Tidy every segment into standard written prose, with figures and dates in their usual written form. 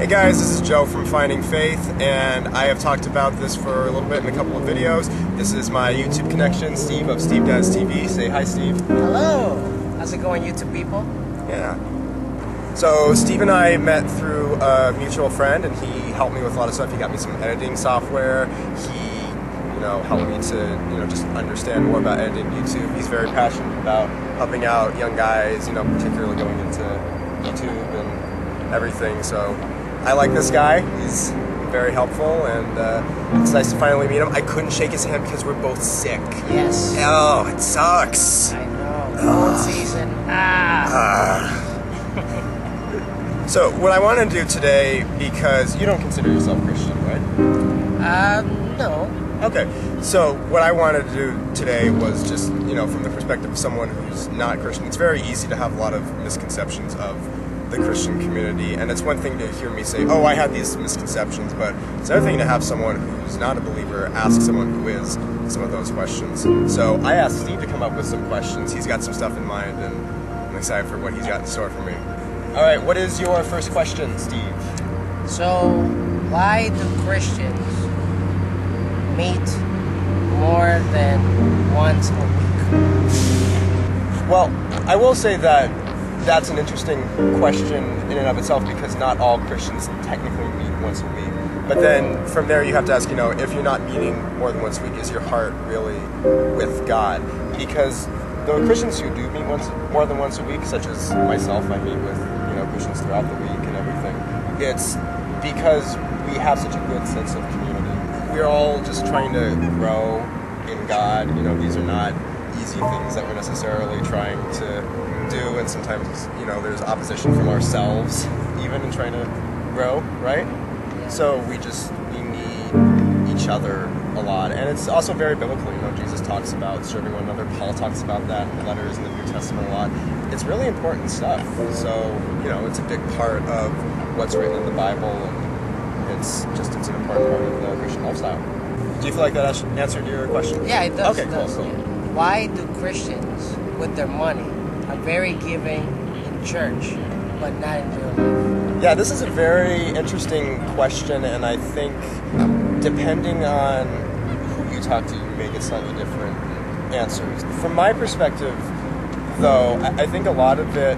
Hey guys, this is Joe from Finding Faith, and I have talked about this for a little bit in a couple of videos. This is my YouTube connection, Steve of Steve Dez TV. Say hi, Steve. Hello. How's it going, YouTube people? Yeah. So Steve and I met through a mutual friend, and he helped me with a lot of stuff. He got me some editing software. He, helped me to, just understand more about editing YouTube. He's very passionate about helping out young guys, particularly going into YouTube and everything. So I like this guy. He's very helpful, and it's nice to finally meet him. I couldn't shake his hand because we're both sick. Yes. Oh, it sucks. I know. Cold season. So what I want to do today, because you don't consider yourself Christian, right? No. Okay, so what I wanted to do today was just, from the perspective of someone who's not Christian. It's very easy to have a lot of misconceptions of the Christian community, and it's one thing to hear me say, oh, I had these misconceptions, but it's another thing to have someone who's not a believer ask someone who is some of those questions. So I asked Steve to come up with some questions. He's got some stuff in mind, and I'm excited for what he's got in store for me. All right, what is your first question, Steve? So, why do Christians meet more than once a week? Well, I will say that that's an interesting question in and of itself, because not all Christians technically meet once a week. But then from there you have to ask, if you're not meeting more than once a week, is your heart really with God? Because the Christians who do meet more than once a week, such as myself, I meet with Christians throughout the week and everything, it's because we have such a good sense of community. We're all just trying to grow in God. These are not easy things that we're necessarily trying to do, and sometimes there's opposition from ourselves even in trying to grow, right? So we need each other a lot, and it's also very biblical. Jesus talks about serving one another. Paul talks about that in letters in the New Testament a lot. It's really important stuff. So it's a big part of what's written in the Bible, and it's an important part of the Christian lifestyle. Do you feel like that answered your question? Yeah, it does. Okay, cool. Why do Christians, with their money, are very giving in church, but not in real life? Yeah, this is a very interesting question, and I think depending on who you talk to, you may get slightly different answers. From my perspective, though, I think a lot of it,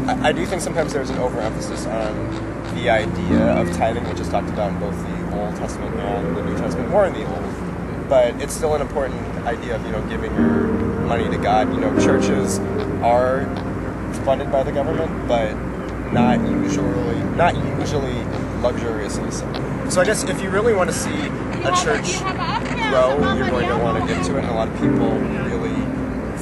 I do think sometimes there's an overemphasis on the idea of tithing, which is talked about in both the Old Testament and the New Testament, more in the Old. But it's still an important idea of, giving your money to God. Churches are funded by the government, but not usually luxuriously so. So I guess if you really want to see a church grow, you're going to want to give to it, and a lot of people really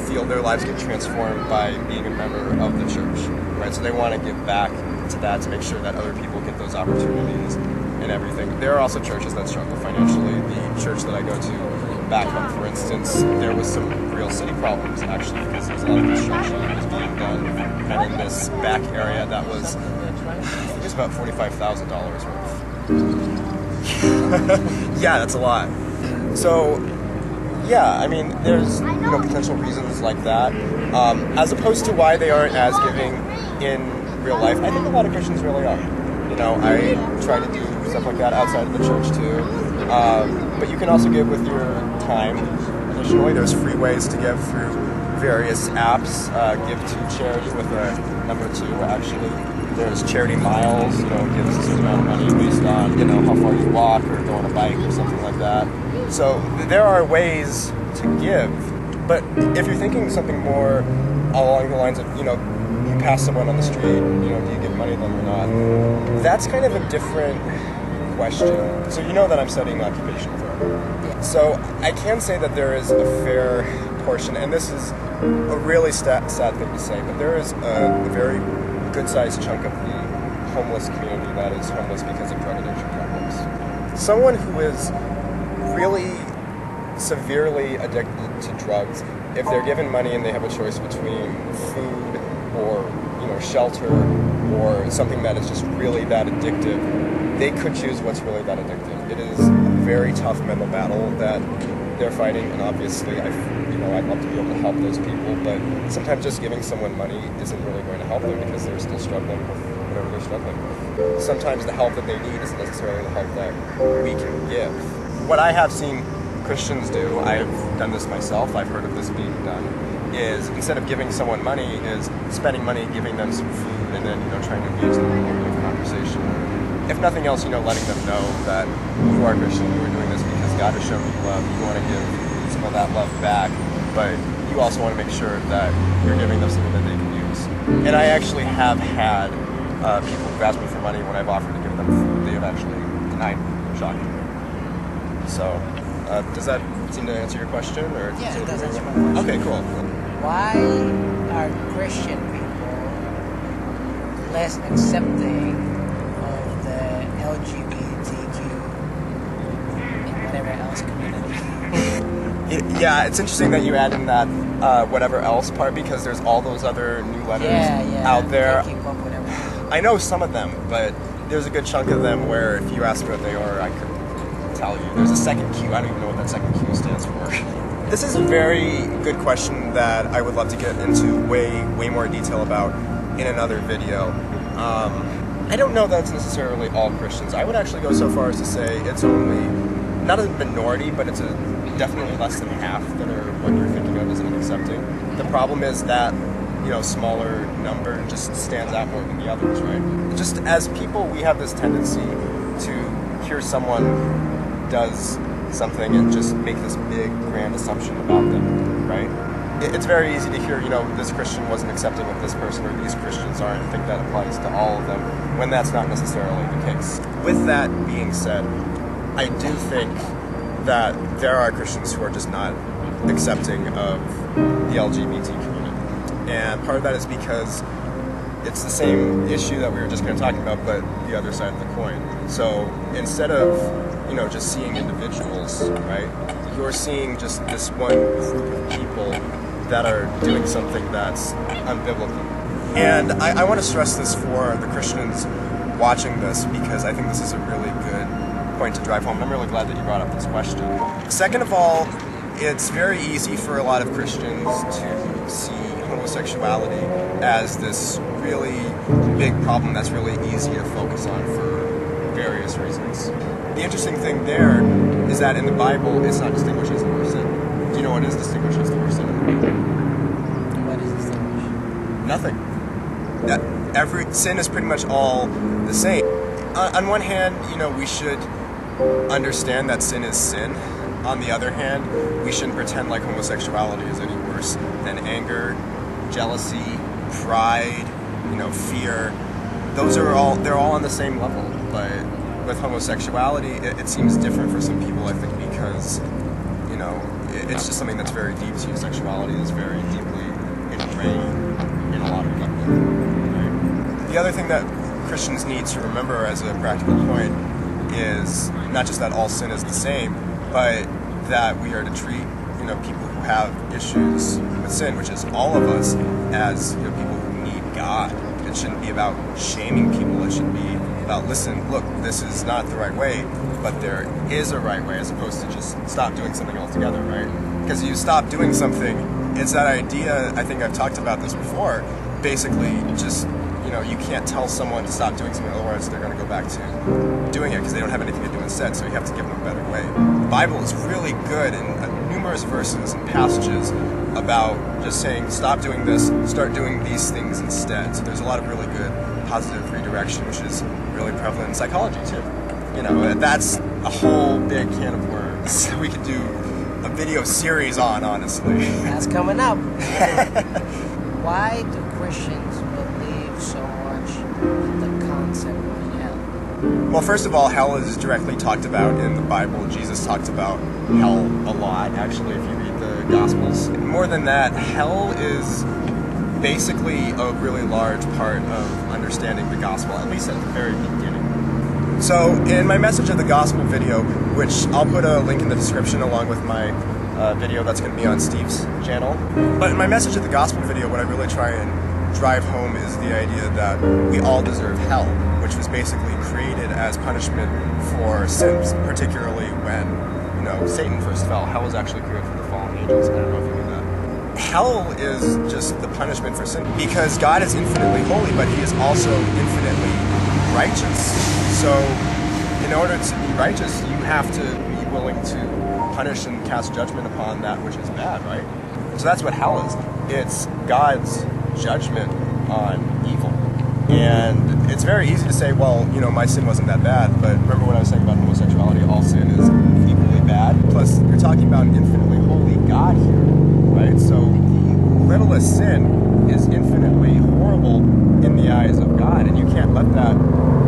feel their lives get transformed by being a member of the church, right? So they want to give back to that to make sure that other people get those opportunities and everything. There are also churches that struggle financially. The church that I go to back home, for instance, there was some real city problems, actually, because there was a lot of construction that was being done kind of in this back area that was, I think it was about $45,000 worth. Yeah, that's a lot. So, yeah, I mean, there's potential reasons like that. As opposed to why they aren't as giving in real life, I think a lot of Christians really are. I try to do stuff like that outside of the church too. But you can also give with your time. Additionally, there's free ways to give through various apps. Give to charity with a number 2, actually. There's charity miles, it gives a certain amount of money based on, how far you walk or go on a bike or something like that. So there are ways to give, but if you're thinking something more along the lines of, you pass someone on the street, do you give money to them or not? That's kind of a different question. So that I'm studying occupational therapy. So I can say that there is a fair portion, and this is a really sad thing to say, but there is a very good-sized chunk of the homeless community that is homeless because of drug addiction problems. Someone who is really severely addicted to drugs, if they're given money and they have a choice between food or shelter or something that is just really that addictive, they could choose what's really that addictive. It is a very tough mental battle that they're fighting, and obviously I'd love to be able to help those people, but sometimes just giving someone money isn't really going to help them because they're still struggling with whenever they're struggling. Sometimes the help that they need isn't necessarily the help that we can give. What I have seen Christians do, I've done this myself, I've heard of this being done, is instead of giving someone money, is spending money, giving them some food, and then trying to engage them in a little bit of conversation. If nothing else, letting them know that you are Christian, you are doing this because God has shown you love. You want to give some of that love back, but you also want to make sure that you're giving them something that they can use. And I actually have had people who've asked me for money when I've offered to give them food. They have actually denied me, shockingly. So, does that seem to answer your question? Or yeah, it does answer my question. Okay, cool. Why are Christian people less accepting of the LGBTQ and whatever else community? Yeah, it's interesting that you add in that whatever else part, because there's all those other new letters out there. Keep up with everything. I know some of them, but there's a good chunk of them where if you ask me what they are, I couldn't tell you. There's a second Q. I don't even know what that second Q stands for. This is a very good question that I would love to get into way more detail about in another video. I don't know that it's necessarily all Christians. I would actually go so far as to say it's only, not a minority, but it's definitely less than half that are what you're thinking of as unaccepting. The problem is that, smaller number just stands out more than the others, right? Just as people, we have this tendency to hear someone does something and just make this big, grand assumption about them, right? It's very easy to hear, this Christian wasn't accepting of this person, or these Christians aren't, and think that applies to all of them, when that's not necessarily the case. With that being said, I do think that there are Christians who are just not accepting of the LGBT community. And part of that is because it's the same issue that we were just kind of talking about, but the other side of the coin. So instead of, just seeing individuals, right, you're seeing just this one group of people that are doing something that's unbiblical. And I want to stress this for the Christians watching this, because I think this is a really good point to drive home. I'm really glad that you brought up this question. Second of all, it's very easy for a lot of Christians to see homosexuality as this really big problem that's really easy to focus on for various reasons. The interesting thing there is that in the Bible, it's not distinguished as the worst sin. Do you know what is distinguished as the worst sin in the Bible? What is distinguished? Nothing. Every sin is pretty much all the same. On one hand, we should understand that sin is sin. On the other hand, we shouldn't pretend like homosexuality is any worse than anger, jealousy, pride, fear. They're all on the same level. But with homosexuality, it seems different for some people, I think, because, it's just something that's very deep to you. Sexuality is very deeply ingrained in a lot of people. Right? The other thing that Christians need to remember as a practical point is not just that all sin is the same, but that we are to treat, people who have issues with sin, which is all of us, as people who need God. It shouldn't be about shaming people. It should be about, listen, look, this is not the right way, but there is a right way, as opposed to just stop doing something altogether, right? Because you stop doing something, it's that idea, I think I've talked about this before, basically just, you can't tell someone to stop doing something, otherwise they're going to go back to doing it because they don't have anything to do instead, so you have to give them a better way. The Bible is really good in numerous verses and passages about just saying, stop doing this, start doing these things instead. So there's a lot of really good positive redirection, which is really prevalent in psychology too. That's a whole big can of worms we could do a video series on, honestly. That's coming up. Why do Christians believe so much in the concept of hell? Well, first of all, hell is directly talked about in the Bible. Jesus talked about hell a lot, actually, if you read the Gospels. More than that, hell is basically a really large part of understanding the gospel, at least at the very beginning. So, in my Message of the Gospel video, which I'll put a link in the description along with my video that's going to be on Steve's channel. But in my Message of the Gospel video, what I really try and drive home is the idea that we all deserve hell, which was basically created as punishment for sins, particularly when, Satan first fell. Hell was actually created for the fallen angels. I don't know if you knew that. hell is just the punishment for sin, because God is infinitely holy, but he is also infinitely righteous. So in order to be righteous, you have to be willing to punish and cast judgment upon that which is bad, right? So that's what hell is. It's God's judgment on evil. And it's very easy to say, well, you know, my sin wasn't that bad, but remember what I was saying about homosexuality, all sin is equally bad. Plus, you're talking about an infinitely holy God here, right? So the littlest sin is infinitely horrible in the eyes of God, and you can't let that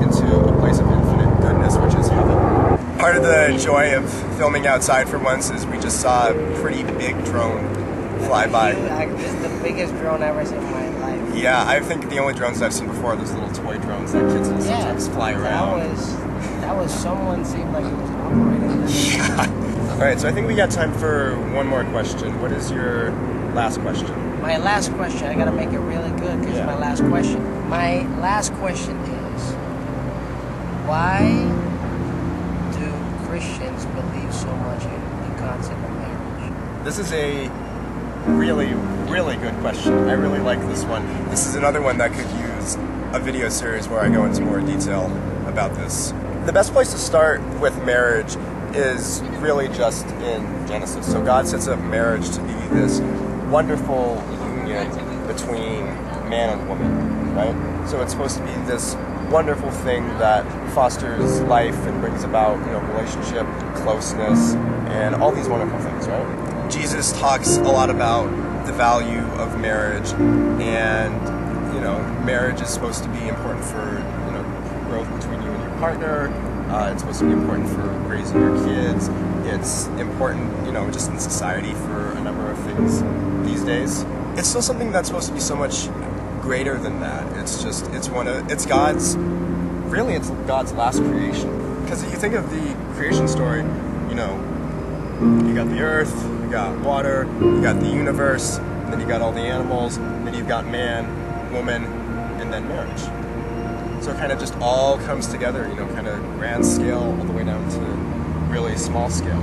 into a place of infinite goodness, which is heaven. Part of the joy of filming outside for once is we just saw a pretty big drone fly by. This is the biggest drone I've ever seen in my life. Yeah, I think the only drones I've seen before are those little toy drones that kids will sometimes fly around. That was someone seemed like he was operating that. Yeah. All right, so I think we got time for one more question. What is your last question? My last question, I gotta make it really good because it's my last question. My last question is, why do Christians believe so much in the concept of marriage? This is a really, really good question. I really like this one. This is another one that could use a video series where I go into more detail about this. The best place to start with marriage is really just in Genesis. So God sets up marriage to be this wonderful union between man and woman, right? So it's supposed to be this wonderful thing that fosters life and brings about, you know, relationship, closeness, and all these wonderful things, right? Jesus talks a lot about the value of marriage, and, you know, marriage is supposed to be important for, you know, growth between you and your partner. It's supposed to be important for raising your kids. It's important, you know, just in society for a number of things these days. It's still something that's supposed to be so much greater than that. It's God's last creation. Because if you think of the creation story, you know, you got the earth, you got water, you got the universe, and then you got all the animals, and then you've got man, woman, and then marriage. So it kind of just all comes together, you know, kind of grand scale all the way down to really small scale.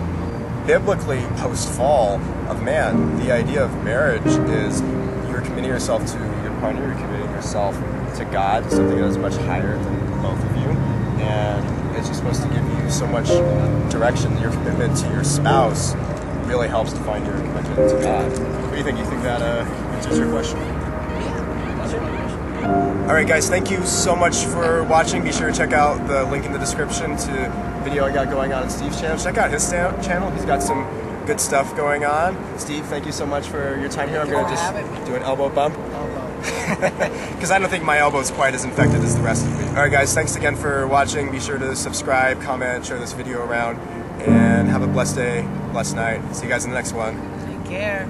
Biblically, post-fall of man, the idea of marriage is you're committing yourself to your partner, you're committing yourself to God, something that is much higher than both of you, and it's just supposed to give you so much direction. Your commitment to your spouse really helps define your commitment to God. What do you think? You think that answers your question? All right, guys, thank you so much for watching. Be sure to check out the link in the description to the video I got going on Steve's channel. Check out his channel. He's got some good stuff going on. Steve, thank you so much for your time here. I'm going to just do an elbow bump. Because I don't think my elbow is quite as infected as the rest of me. All right, guys, thanks again for watching. Be sure to subscribe, comment, share this video around, and have a blessed day, blessed night. See you guys in the next one. Take care.